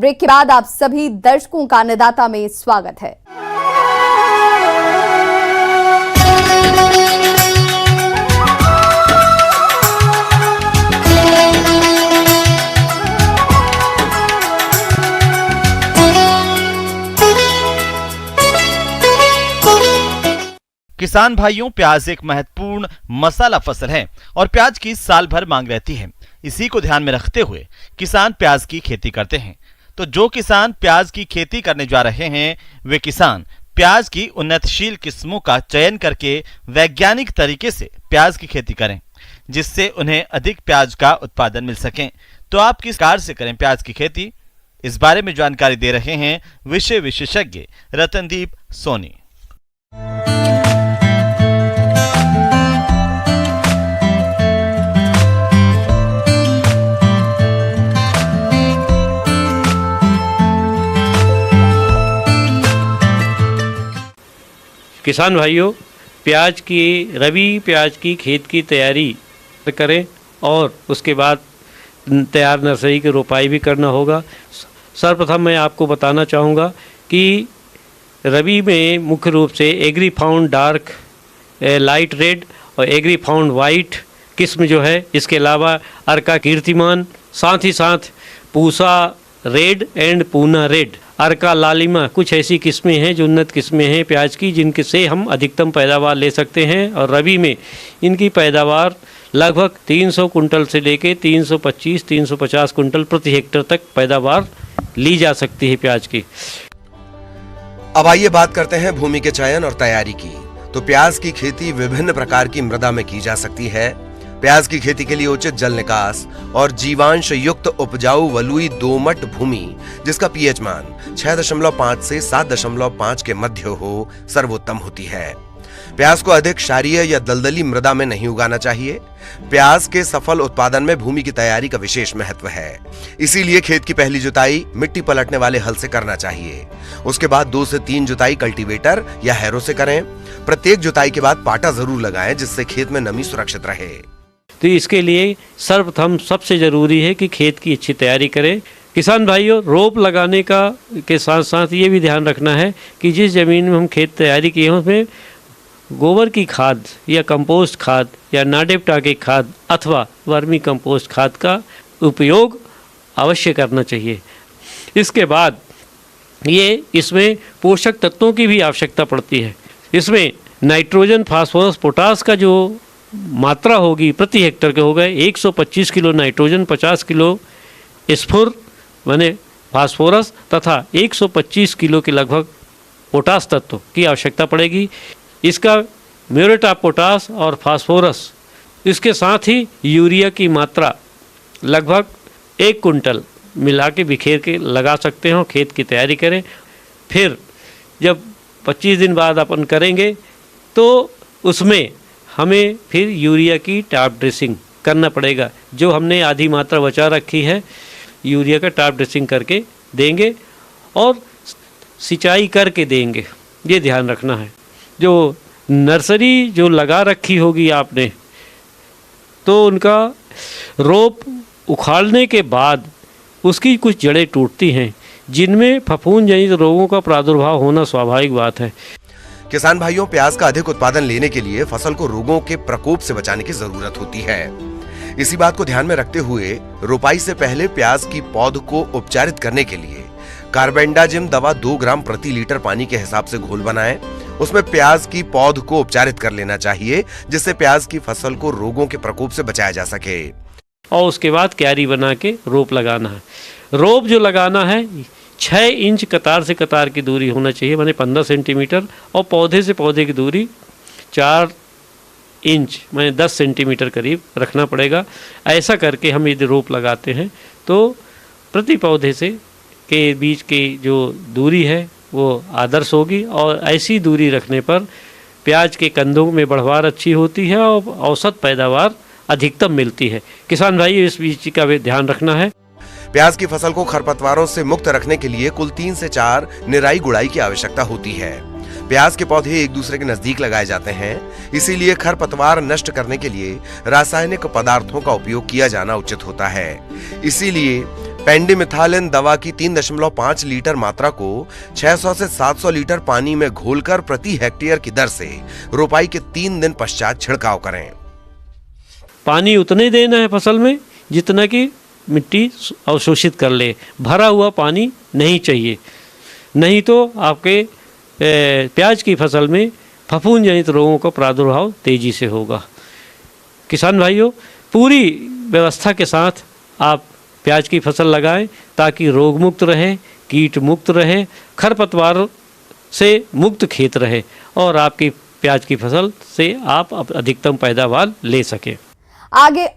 Break के बाद आप सभी दर्शकों का अन्नदाता में स्वागत है। किसान भाइयों, प्याज एक महत्वपूर्ण मसाला फसल है और प्याज की साल भर मांग रहती है। इसी को ध्यान में रखते हुए किसान प्याज की खेती करते हैं। तो जो किसान प्याज की खेती करने जा रहे हैं, वे किसान प्याज की उन्नतशील किस्मों का चयन करके वैज्ञानिक तरीके से प्याज की खेती करें, जिससे उन्हें अधिक प्याज का उत्पादन मिल सके। तो आप किस प्रकार से करें प्याज की खेती, इस बारे में जानकारी दे रहे हैं विषय विशेषज्ञ रतनदीप सोनी। किसान भाइयों, रबी प्याज की खेत की तैयारी करें और उसके बाद तैयार नर्सरी की रोपाई भी करना होगा। सर्वप्रथम मैं आपको बताना चाहूँगा कि रबी में मुख्य रूप से एग्रीफाउंड डार्क लाइट रेड और एग्रीफाउंड वाइट किस्म जो है, इसके अलावा अर्का कीर्तिमान, साथ ही साथ Pusa red and Poona red, Arka Lalima, कुछ ऐसी किस्में हैं जो उन्नत किस्में हैं प्याज की, जिनके से हम अधिकतम पैदावार ले सकते हैं। और रबी में इनकी पैदावार लगभग 300 कुंटल से लेके 325-350 कुंटल प्रति हेक्टेयर तक पैदावार ली जा सकती है प्याज की। अब आइए बात करते हैं भूमि के चयन और तैयारी की। तो प्याज की खेती विभिन्न प्रकार की मृदा में की जा सकती है। प्याज की खेती के लिए उचित जल निकास और जीवांश युक्त उपजाऊ वलुई दोमट भूमि, जिसका पीएच मान 6.5 से 7.5 के मध्य हो, सर्वोत्तम होती है। प्याज को अधिक क्षारीय या दलदली मृदा में नहीं उगाना चाहिए। प्याज के सफल उत्पादन में भूमि की तैयारी का विशेष महत्व है। इसीलिए खेत की पहली जुताई मिट्टी पलटने वाले हल से करना चाहिए। उसके बाद 2 से 3 जुताई कल्टीवेटर या हैरो से करें। प्रत्येक जुताई के बाद पाटा जरूर लगाएं, जिससे खेत में नमी सुरक्षित रहे। तो इसके लिए सर्वप्रथम सबसे जरूरी है कि खेत की अच्छी तैयारी करें। किसान भाइयों, रोप लगाने का के साथ साथ ये भी ध्यान रखना है कि जिस जमीन में हम खेत तैयारी किए हैं उसमें गोबर की खाद या कंपोस्ट खाद या नाडेप्टा की खाद अथवा वर्मी कंपोस्ट खाद का उपयोग अवश्य करना चाहिए। इसके बाद इसमें पोषक तत्वों की भी आवश्यकता पड़ती है। इसमें नाइट्रोजन, फास्फोरस, पोटास का जो मात्रा होगी प्रति हेक्टेयर के हो गए 125 किलो नाइट्रोजन, 50 किलो स्फुर माने फास्फोरस तथा 125 किलो के लगभग पोटास तत्व की आवश्यकता पड़ेगी। इसका म्यूरेट ऑफ पोटास और फास्फोरस, इसके साथ ही यूरिया की मात्रा लगभग 1 कुंटल मिला के बिखेर के लगा सकते हो। खेत की तैयारी करें। फिर जब 25 दिन बाद अपन करेंगे तो उसमें हमें फिर यूरिया की टॉप ड्रेसिंग करना पड़ेगा। जो हमने आधी मात्रा बचा रखी है, यूरिया का टॉप ड्रेसिंग करके देंगे और सिंचाई करके देंगे, ये ध्यान रखना है। जो नर्सरी जो लगा रखी होगी आपने, तो उनका रोप उखाड़ने के बाद उसकी कुछ जड़ें टूटती हैं, जिनमें फफूंद जनित रोगों का प्रादुर्भाव होना स्वाभाविक बात है। किसान भाइयों, प्याज का अधिक उत्पादन लेने के लिए फसल को रोगों के प्रकोप से बचाने की जरूरत होती है। इसी बात को ध्यान में रखते हुए रोपाई से पहले प्याज की पौध को उपचारित करने के लिए कार्बेंडाजिम दवा 2 ग्राम प्रति लीटर पानी के हिसाब से घोल बनाएं। उसमें प्याज की पौध को उपचारित कर लेना चाहिए, जिससे प्याज की फसल को रोगों के प्रकोप से बचाया जा सके। और उसके बाद क्यारी बना के रोप लगाना है। रोप जो लगाना है 6 इंच कतार से कतार की दूरी होना चाहिए, माने 15 सेंटीमीटर, और पौधे से पौधे की दूरी 4 इंच माने 10 सेंटीमीटर करीब रखना पड़ेगा। ऐसा करके हम यदि रोप लगाते हैं तो प्रति पौधे से के बीच की जो दूरी है वो आदर्श होगी, और ऐसी दूरी रखने पर प्याज के कंदों में बढ़वार अच्छी होती है और औसत पैदावार अधिकतम मिलती है। किसान भाई, इस चीज का भी ध्यान रखना है। प्याज की फसल को खरपतवारों से मुक्त रखने के लिए कुल 3 से 4 निराई गुड़ाई की आवश्यकता होती है। प्याज के पौधे एक दूसरे के नजदीक लगाए जाते हैं, इसीलिए खरपतवार नष्ट करने के लिए रासायनिक पदार्थों का उपयोग किया जाना उचित होता है। इसीलिए पेंडिमिथालिन दवा की 3.5 लीटर मात्रा को 600 से 700 लीटर पानी में घोलकर प्रति हेक्टेयर की दर से रोपाई के 3 दिन पश्चात छिड़काव करें। पानी उतने देना है फसल में जितना कि मिट्टी अवशोषित कर ले, भरा हुआ पानी नहीं चाहिए, नहीं तो आपके प्याज की फसल में फफूंद जनित रोगों का प्रादुर्भाव तेजी से होगा। किसान भाइयों, पूरी व्यवस्था के साथ आप प्याज की फसल लगाएं ताकि रोग मुक्त रहे, कीट मुक्त रहे, खरपतवार से मुक्त खेत रहे और आपकी प्याज की फसल से आप अधिकतम पैदावार ले सकें। आगे और